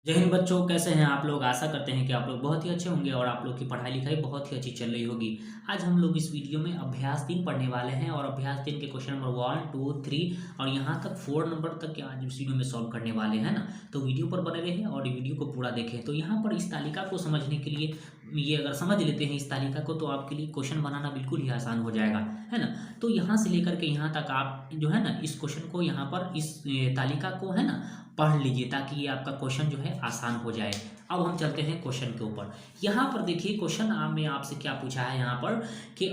जय हिंद बच्चों, कैसे हैं आप लोग। आशा करते हैं कि आप लोग बहुत ही अच्छे होंगे और आप लोग की पढ़ाई लिखाई बहुत ही अच्छी चल रही होगी। आज हम लोग इस वीडियो में अभ्यास 3 पढ़ने वाले हैं और अभ्यास 3 के क्वेश्चन नंबर 1, 2, 3 और यहाँ तक 4 नंबर तक के आज इस वीडियो में सॉल्व करने वाले हैं ना। तो वीडियो पर बने रहें और वीडियो को पूरा देखें। तो यहाँ पर इस तालिका को समझने के लिए ये अगर समझ लेते हैं इस तालिका को तो आपके लिए क्वेश्चन बनाना बिल्कुल ही आसान हो जाएगा, है ना। तो यहाँ से लेकर के यहाँ तक आप जो है ना इस क्वेश्चन को यहाँ पर इस तालिका को है ना पढ़ लीजिए ताकि ये आपका क्वेश्चन जो है आसान हो जाए। अब हम चलते हैं क्वेश्चन के ऊपर। यहाँ पर देखिए क्वेश्चन में आपसे क्या पूछा है यहाँ पर कि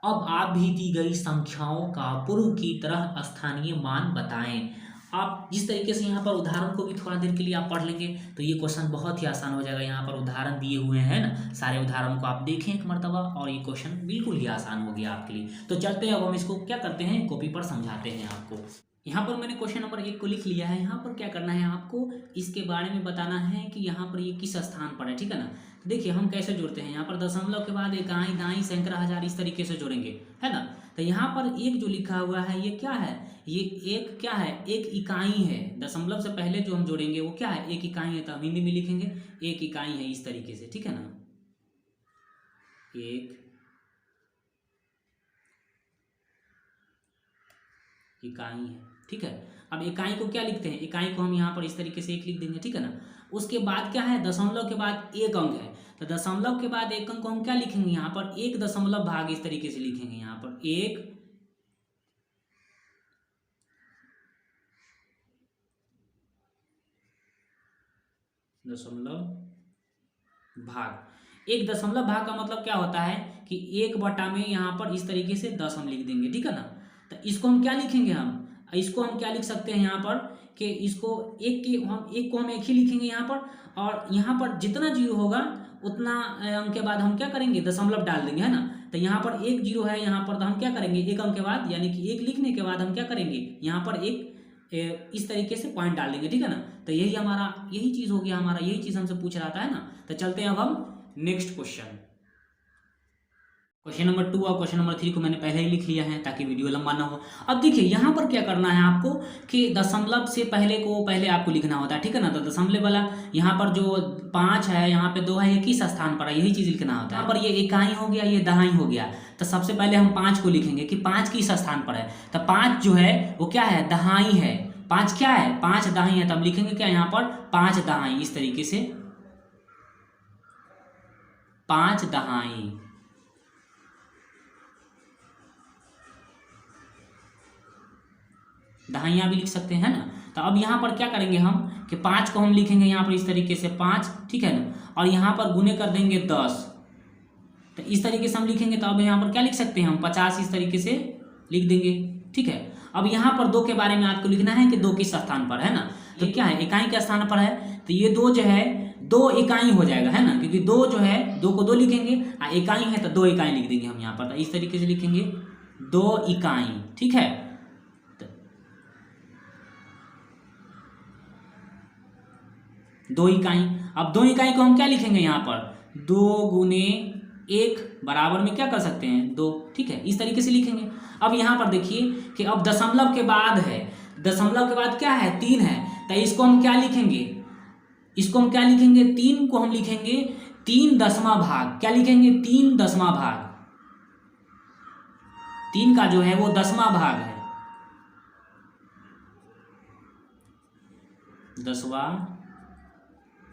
अब आप भी दी गई संख्याओं का पूर्व की तरह स्थानीय मान बताएं। आप जिस तरीके से यहाँ पर उदाहरण को भी थोड़ा देर के लिए आप पढ़ लेंगे तो ये क्वेश्चन बहुत ही आसान हो जाएगा। यहाँ पर उदाहरण दिए हुए हैं ना, सारे उदाहरण को आप देखें एक मर्तबा और ये क्वेश्चन बिल्कुल ही आसान हो गया आपके लिए। तो चलते हैं, अब हम इसको क्या करते हैं, कॉपी पर समझाते हैं आपको। यहाँ पर मैंने क्वेश्चन नंबर 1 को लिख लिया है। यहाँ पर क्या करना है, आपको इसके बारे में बताना है कि यहाँ पर ये किस स्थान पर है, ठीक है ना। देखिए हम कैसे जोड़ते हैं, यहाँ पर दशमलव के बाद इकाई, दाई, सैकड़ा, हजार इस तरीके से जोड़ेंगे, है ना। तो यहाँ पर एक जो लिखा हुआ है ये क्या है, ये एक क्या है, एक इकाई है। दशमलव से पहले जो हम जोड़ेंगे वो क्या है, एक इकाई है। तो हम हिंदी में लिखेंगे एक इकाई है इस तरीके से, ठीक है ना। एक इकाई है, ठीक है। अब इकाई को क्या लिखते हैं, इकाई को हम यहाँ पर इस तरीके से एक लिख देंगे, ठीक है ना। उसके बाद क्या है, दशमलव के बाद एक अंक है। तो दशमलव के बाद एक अंक को हम क्या लिखेंगे, यहाँ पर एक दशमलव भाग इस तरीके से लिखेंगे। यहाँ पर एक दशमलव भाग। एक दशमलव भाग का मतलब क्या होता है कि 1 बटा में यहाँ पर इस तरीके से 10 हम लिख देंगे, ठीक है ना। तो इसको हम क्या लिखेंगे, हम इसको हम क्या लिख सकते हैं यहाँ पर कि इसको एक को हम एक ही लिखेंगे यहाँ पर, और यहाँ पर जितना जीरो होगा उतना अंक के बाद हम क्या करेंगे, दशमलव डाल देंगे, है ना। तो यहाँ पर एक जीरो है यहाँ पर, तो हम क्या करेंगे, एक अंक के बाद यानी कि एक लिखने के बाद हम क्या करेंगे, यहाँ पर एक इस तरीके से पॉइंट डाल देंगे, ठीक है ना। तो यही चीज़ हो गया हमारा, यही चीज़ हमसे पूछ रहा था, है ना। तो चलते हैं अब हम नेक्स्ट क्वेश्चन नंबर 2 और क्वेश्चन नंबर 3 को मैंने पहले ही लिख लिया है ताकि वीडियो लंबा ना हो। अब देखिए यहाँ पर क्या करना है आपको कि दशमलव से पहले आपको लिखना होता है, ठीक है ना। तो दशमलव वाला यहाँ पर जो 5 है, यहाँ पे 2 है, ये किस स्थान पर है, यही चीज़ लिखना होता है। यहाँ पर ये इकाई हो गया, ये दहाई हो गया। तो सबसे पहले हम 5 को लिखेंगे कि 5 किस स्थान पर है। तो 5 जो है वो क्या है, दहाई है। 5 क्या है, 5 दहाई है। तब लिखेंगे क्या यहाँ पर, 5 दहाई इस तरीके से, 5 दहाई। दहाइयाँ भी लिख सकते हैं ना। तो अब यहाँ पर क्या करेंगे हम कि 5 को हम लिखेंगे यहाँ पर इस तरीके से 5, ठीक है ना। और यहाँ पर गुने कर देंगे 10। तो इस तरीके से हम लिखेंगे। तो अब यहाँ पर क्या लिख सकते हैं हम, 50 इस तरीके से लिख देंगे, ठीक है। अब यहाँ पर 2 के बारे में आपको लिखना है कि 2 किस स्थान पर है ना। तो क्या है, इकाई के स्थान पर है। तो ये 2 जो है 2 इकाई हो जाएगा, है ना, क्योंकि 2 जो है 2 को 2 लिखेंगे, इकाई है तो 2 इकाई लिख देंगे हम यहाँ पर। तो इस तरीके से लिखेंगे 2 इकाई, ठीक है। 2 इकाई। अब 2 इकाई को हम क्या लिखेंगे यहाँ पर, 2 गुने 1 बराबर में क्या कर सकते हैं, 2, ठीक है। इस तरीके से लिखेंगे। अब यहाँ पर देखिए कि अब दशमलव के बाद है, दशमलव के बाद क्या है, 3 है। तो इसको हम क्या लिखेंगे, इसको हम क्या लिखेंगे, 3 को हम लिखेंगे 3 दसवां भाग। क्या लिखेंगे, 3 दसवां भाग। 3 का जो है वो 10वां भाग है, 10वां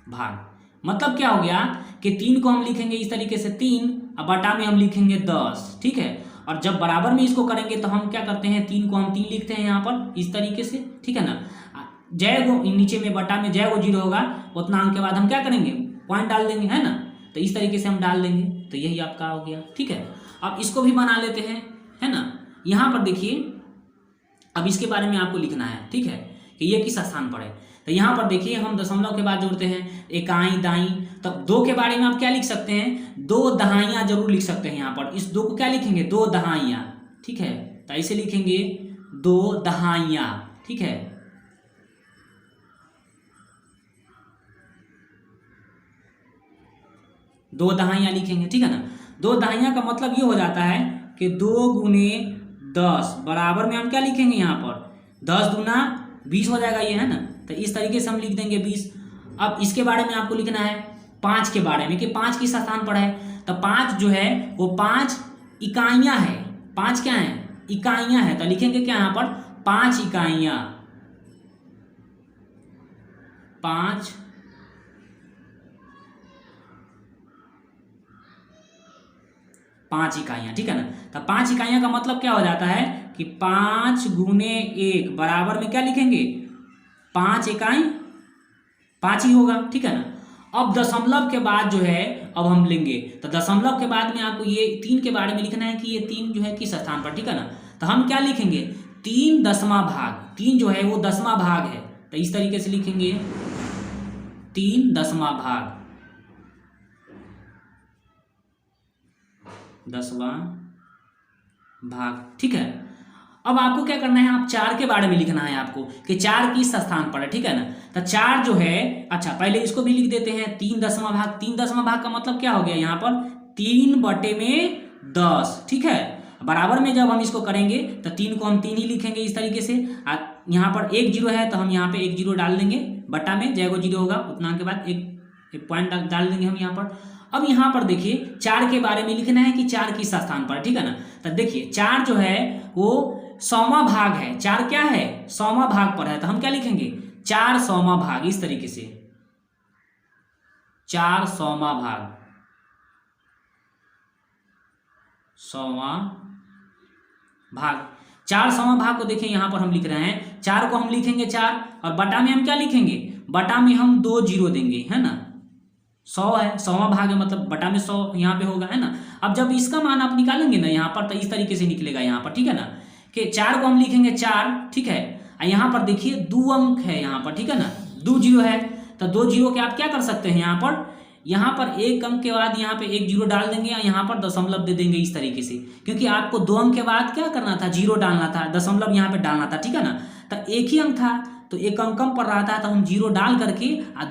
भाग। मतलब क्या हो गया कि 3 को हम लिखेंगे इस तरीके से 3, और बटा में हम लिखेंगे 10, ठीक है। और जब बराबर में इसको करेंगे तो हम क्या करते हैं, 3 को हम 3 लिखते हैं यहाँ पर इस तरीके से, ठीक है ना। जय गो नीचे में बटा में जय गो जीरो होगा, उतना अंक के बाद हम क्या करेंगे, पॉइंट डाल देंगे, है ना। तो इस तरीके से हम डाल देंगे। तो यही आपका हो गया, ठीक है। अब इसको भी बना लेते हैं, है ना। यहाँ पर देखिए अब इसके बारे में आपको लिखना है, ठीक है, कि ये किस स्थान पर है। तो यहाँ पर देखिए हम दशमलव के बाद जोड़ते हैं इकाई, दाई। तब 2 के बारे में आप क्या लिख सकते हैं, 2 दहाइयाँ जरूर लिख सकते हैं। यहाँ पर इस 2 को क्या लिखेंगे, 2 दहाइयाँ, ठीक है। तो ऐसे लिखेंगे 2 दहाइयाँ, ठीक है। 2 दहाइयाँ लिखेंगे, ठीक है ना। 2 दहाइयाँ का मतलब ये हो जाता है कि 2 गुने 10 बराबर में हम क्या लिखेंगे यहाँ पर, 10 दूना 20 हो जाएगा ये, है ना। तो इस तरीके से हम लिख देंगे 20। अब इसके बारे में आपको लिखना है 5 के बारे में कि 5 किस स्थान पर है। तो 5 जो है वो 5 इकाइयां है। 5 क्या है? इकाइयां है। तो लिखेंगे क्या यहाँ पर? 5 इकाइयां, 5 इकाइयां, ठीक है ना। तो 5 इकाइयां का मतलब क्या हो जाता है कि 5 गुने 1 बराबर में क्या लिखेंगे? 5 इकाई 5 ही होगा, ठीक है ना। अब दशमलव के बाद जो है अब हम लेंगे, तो दशमलव के बाद में आपको ये 3 के बारे में लिखना है कि ये 3 जो है किस स्थान पर, ठीक है ना। तो हम क्या लिखेंगे? 3 दसवां भाग। 3 जो है वो 10वां भाग है, तो इस तरीके से लिखेंगे 3 दसवां भाग, 10वां भाग, ठीक है। अब आपको क्या करना है? आप 4 के बारे में लिखना है आपको कि 4 किस स्थान पर है, ठीक है ना। तो 4 जो है, अच्छा पहले इसको भी लिख देते हैं 3 दसवां भाग। 3 दसवां भाग का मतलब क्या हो गया यहाँ पर? 3/10, ठीक है। बराबर में जब हम इसको करेंगे तो 3 को हम 3 ही लिखेंगे इस तरीके से। यहाँ पर 1 जीरो है तो हम यहाँ पे 1 जीरो डाल देंगे, बटा में जय जीरो होगा उतना के बाद एक पॉइंट डाल देंगे हम यहाँ पर। अब यहाँ पर देखिए 4 के बारे में लिखना है कि 4 किस स्थान पर, ठीक है ना। तो देखिए 4 जो है वो 100वां भाग है। 4 क्या है? 100वां भाग पर है, तो हम क्या लिखेंगे? 4 100वां भाग, इस तरीके से 4 100वां भाग, 100वां भाग। 4 100वां भाग को देखिए यहाँ पर हम लिख रहे हैं, 4 को हम लिखेंगे 4 और बटा में हम क्या लिखेंगे? बटा में हम 2 जीरो देंगे, है ना। 100 है, 100वां भाग है मतलब बटा में 100 यहाँ पे होगा, है ना। अब जब इसका मान आप निकालेंगे ना यहाँ पर, तो इस तरीके से निकलेगा यहाँ पर, ठीक है ना, कि 4 को हम लिखेंगे 4, ठीक है। यहाँ पर देखिए 2 अंक है यहाँ पर, ठीक है ना, 2 जीरो है। तो 2 जीरो के आप क्या कर सकते हैं यहाँ पर 1 अंक के बाद यहाँ पे 1 जीरो डाल देंगे या यहाँ पर दशमलव दे देंगे इस तरीके से, क्योंकि आपको 2 अंक के बाद क्या करना था? जीरो डालना था, दशमलव यहाँ पे डालना था, ठीक है ना। तो 1 ही अंक था तो 1 अंक कम पड़ रहा था, तो हम जीरो डाल करके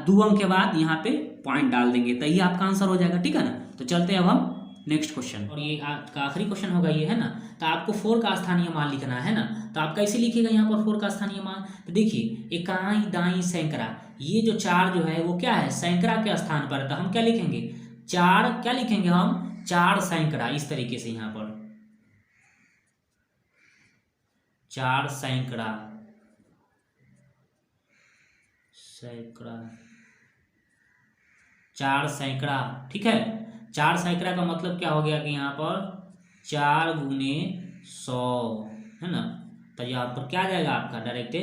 2 अंक के बाद यहाँ पे पॉइंट डाल देंगे, तो ये आपका आंसर हो जाएगा, ठीक है ना। तो चलते हैं अब हम नेक्स्ट क्वेश्चन, और ये आपका आखिरी क्वेश्चन होगा ये, है ना। तो आपको 4 का स्थानीय मान लिखना है ना। तो आप कैसे लिखिएगा यहाँ पर 4 का स्थानीय मान? तो देखिए इकाई दाई सैकड़ा, ये जो 4 जो है वो क्या है? सैकड़ा के स्थान पर है, तो हम क्या लिखेंगे? 4 क्या लिखेंगे हम? 4 सैकड़ा, इस तरीके से यहाँ पर 4 सैकड़ा, सैकड़ा, 4 सैकड़ा, ठीक है। 4 सैकड़ा का मतलब क्या हो गया कि यहाँ पर 4 गुने 100, है ना। तो यहाँ पर क्या आ जाएगा आपका? डायरेक्ट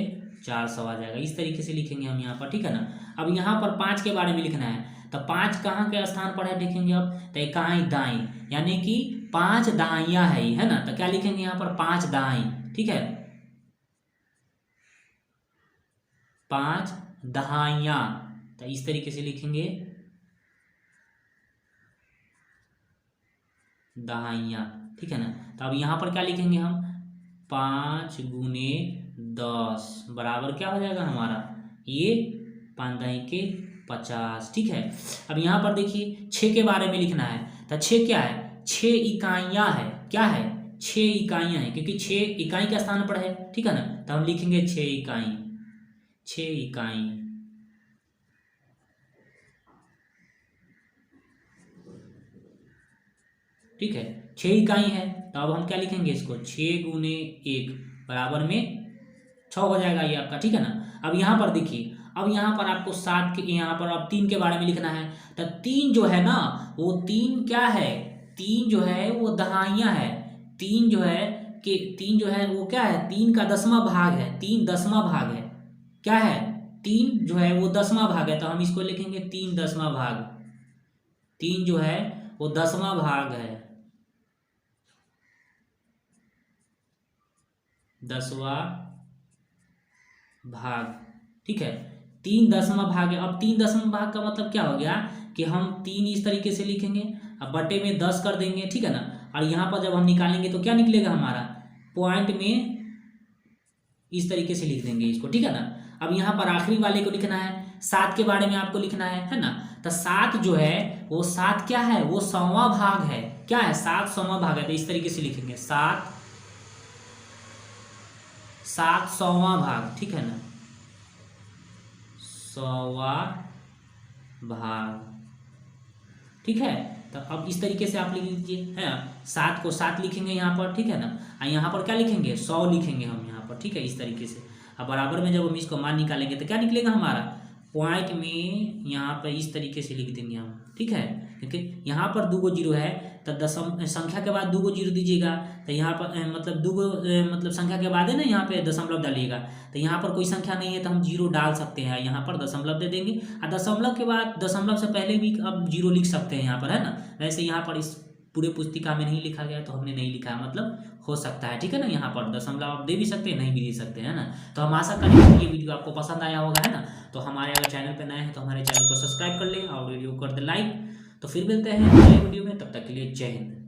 400 आ जाएगा, इस तरीके से लिखेंगे हम यहाँ पर, ठीक है ना। अब यहाँ पर 5 के बारे में लिखना है, तो 5 कहाँ के स्थान पर है देखेंगे अब? तो इकाई दाई, यानी कि 5 दाइयाँ है ना। तो क्या लिखेंगे यहाँ पर? 5 दाई, ठीक है, 5 दहाइयाँ, तो इस तरीके से लिखेंगे दहाइयाँ, ठीक है ना। तो अब यहाँ पर क्या लिखेंगे हम? 5 गुने 10 बराबर क्या हो जाएगा हमारा? ये 5 दाई के 50, ठीक है। अब यहाँ पर देखिए 6 के बारे में लिखना है, तो 6 क्या है? 6 इकाइयाँ है, क्या है? 6 इकाइयाँ है, क्योंकि 6 इकाई के स्थान पर है, ठीक है ना। तो हम लिखेंगे 6 इकाई, 6 इकाई, ठीक है, 6 इकाई है। तो अब हम क्या लिखेंगे इसको? 6 गुने 1 बराबर में 6 हो जाएगा ये आपका, ठीक है ना। अब यहाँ पर देखिए, अब यहाँ पर आपको 7 के, यहाँ पर अब 3 के बारे में लिखना है। तो 3 जो है ना वो 3 क्या है? 3 जो है वो दहाइयाँ है। 3 जो है कि 3 जो है वो क्या है? 3 का 10वां भाग है, 3 10वां भाग है, क्या है? 3 जो है वो 10वां भाग है, तो हम इसको लिखेंगे 3 10वां भाग। 3 जो है वो 10वां भाग है, 10वां भाग, ठीक है। 3 10वां भाग है। अब 3 10वां भाग का मतलब क्या हो गया कि हम 3 इस तरीके से लिखेंगे, अब बटे में 10 कर देंगे, ठीक है ना। और यहाँ पर जब हम निकालेंगे तो क्या निकलेगा हमारा? पॉइंट में इस तरीके से लिख देंगे इसको, ठीक है ना। अब यहाँ पर आखिरी वाले को लिखना है, 7 के बारे में आपको लिखना है ना। तो 7 जो है वो 7 क्या है? वो 100वां भाग है, क्या है? 7 100वां भाग है, तो इस तरीके से लिखेंगे 7 100वां भाग, ठीक है ना, 100वां भाग। ठीक है, तो अब इस तरीके से आप लिख लीजिए, है ना। 7 को 7 लिखेंगे यहाँ पर, ठीक है ना। और यहाँ पर क्या लिखेंगे, 100 लिखेंगे हम यहाँ पर, ठीक है, इस तरीके से। अब बराबर में जब हम इसको मान निकालेंगे तो क्या निकलेगा हमारा, पॉइंट में यहाँ पर इस तरीके से लिख देंगे हम, ठीक है। क्योंकि यहाँ पर 2 जीरो है तो दशम संख्या के बाद 2 जीरो दीजिएगा, तो यहाँ पर मतलब 2 मतलब संख्या के बाद है ना, यहाँ पे दशमलव डालिएगा। तो यहाँ पर कोई संख्या नहीं है तो हम जीरो डाल सकते हैं, यहाँ पर दशमलव दे देंगे। और दशमलव के बाद, दशमलव से पहले भी अब जीरो लिख सकते हैं यहाँ पर, है ना। वैसे यहाँ पर इस पूरे पुस्तिका में नहीं लिखा गया तो हमने नहीं लिखा है, मतलब हो सकता है, ठीक है ना। यहाँ पर दशमलव आप दे भी सकते हैं, नहीं भी दे सकते हैं, है ना। तो हम आशा करेंगे कि ये वीडियो आपको पसंद आया होगा, है ना। तो हमारे अगर चैनल पर नए हैं तो हमारे चैनल को सब्सक्राइब कर लें और वीडियो कर दे लाइक। तो फिर मिलते हैं नए वीडियो में, तब तक के लिए जय हिंद।